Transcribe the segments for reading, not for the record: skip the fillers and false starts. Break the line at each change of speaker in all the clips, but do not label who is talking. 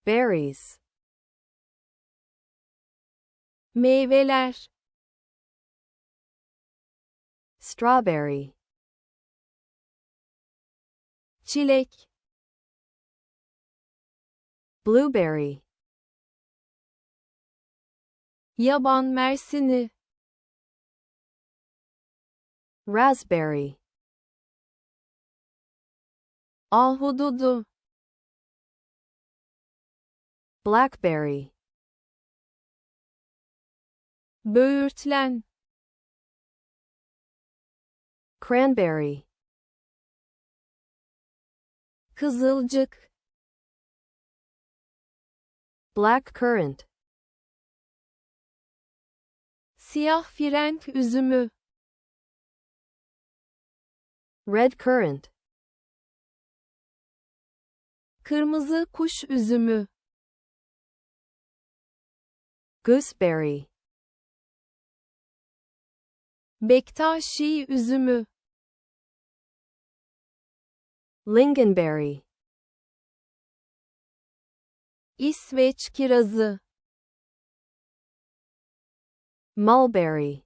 berries,
meyveler,
strawberry,
çilek,
blueberry,
yaban mersini,
raspberry,
ahududu,
blackberry,
böğürtlen,
cranberry,
kızılcık,
blackcurrant,
siyah frenk üzümü,
red currant,
kırmızı kuş üzümü,
gooseberry,
bektaşi üzümü,
lingonberry,
İsveç kirazı,
mulberry,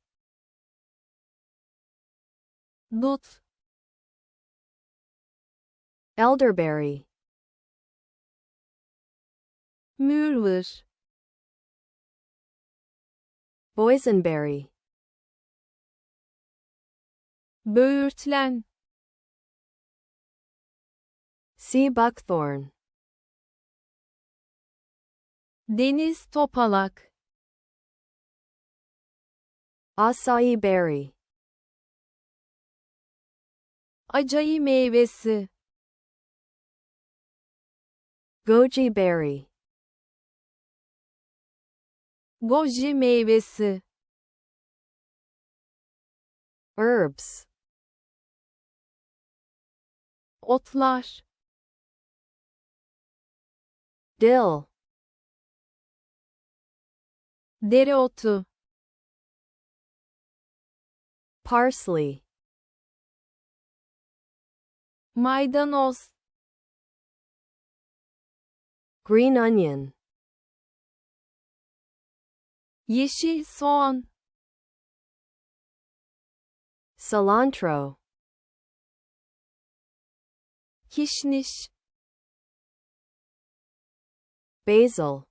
dut,
elderberry,
mürvır,
boysenberry,
böğürtlen,
sea buckthorn,
deniz topalak,
acai berry,
acai meyvesi,
goji berry,
goji meyvesi,
herbs,
otlar,
dill,
dereotu,
parsley,
maydanoz,
green onion,
yeşil soğan,
cilantro,
kişniş,
basil,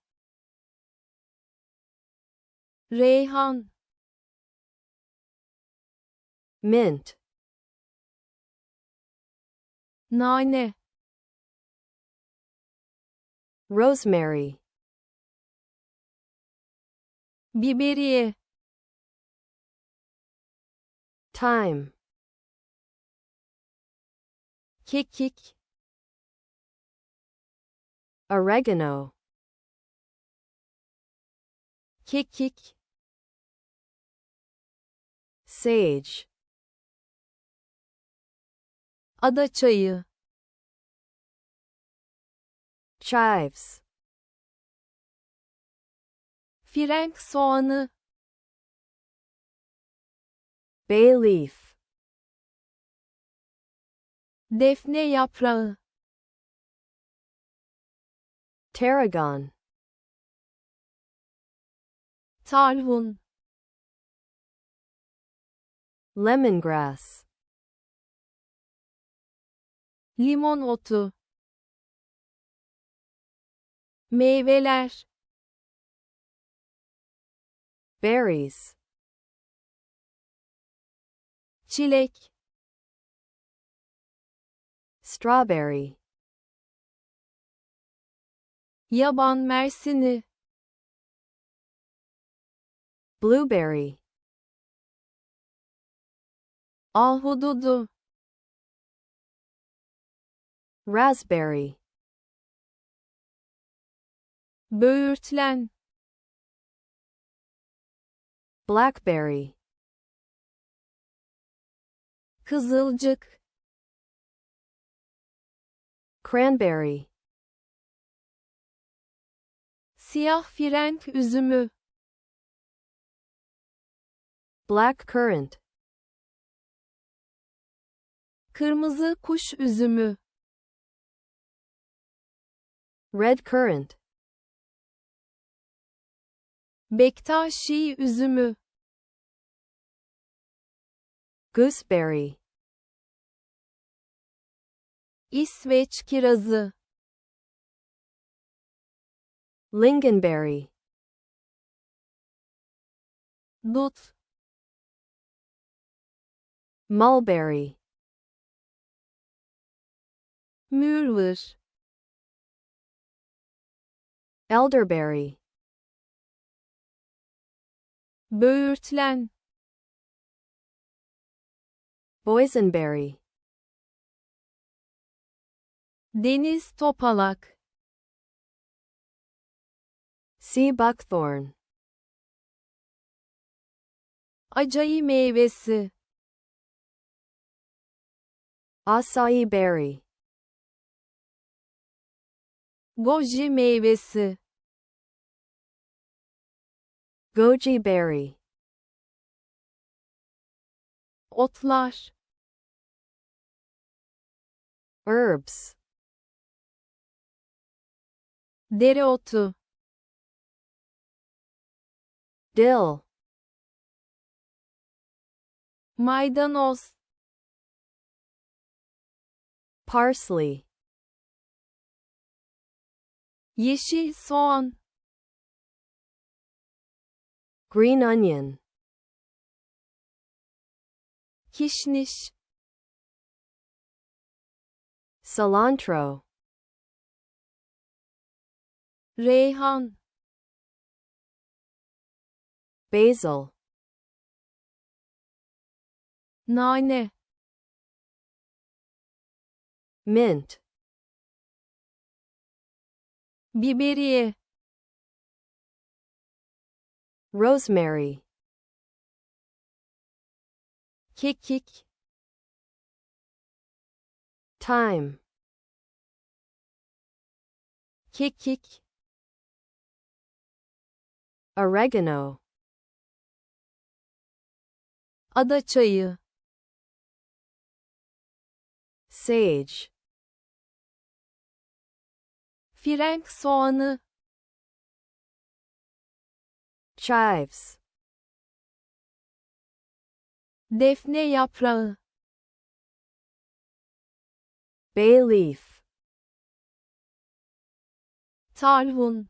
reyhan,
mint,
nane,
rosemary,
biberiye,
thyme,
kekik,
oregano,
kekik,
sage,
adaçayı,
chives,
frenk soğanı,
bay leaf,
defne yaprağı,
tarragon,
tarhun,
lemongrass,
limon otu, meyveler,
berries,
çilek,
strawberry,
yaban mersini,
blueberry,
ahududu,
raspberry,
böğürtlen,
blackberry,
kızılcık,
cranberry,
siyah frenk üzümü,
blackcurrant,
kırmızı kuş üzümü,
red currant,
Bektaşi üzümü,
gooseberry,
İsveç kirazı,
lingonberry,
dut,
mulberry,
mürvır,
elderberry,
böğürtlen,
boysenberry,
deniz topalak,
sea buckthorn,
acai meyvesi,
acai berry,
goji meyvesi,
goji berry,
otlar,
herbs,
dereotu,
dill,
maydanoz,
parsley,
yeşil soğan,
green onion,
kişniş,
cilantro,
reyhan,
basil,
nane,
mint,
biberiye,
rosemary,
kekik,
thyme,
kekik,
oregano,
adaçayı,
sage,
frenk soğanı,
chives,
defne yaprağı,
bay leaf,
tarhun,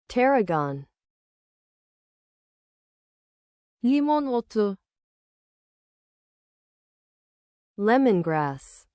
tarragon,
limon otu,
lemongrass,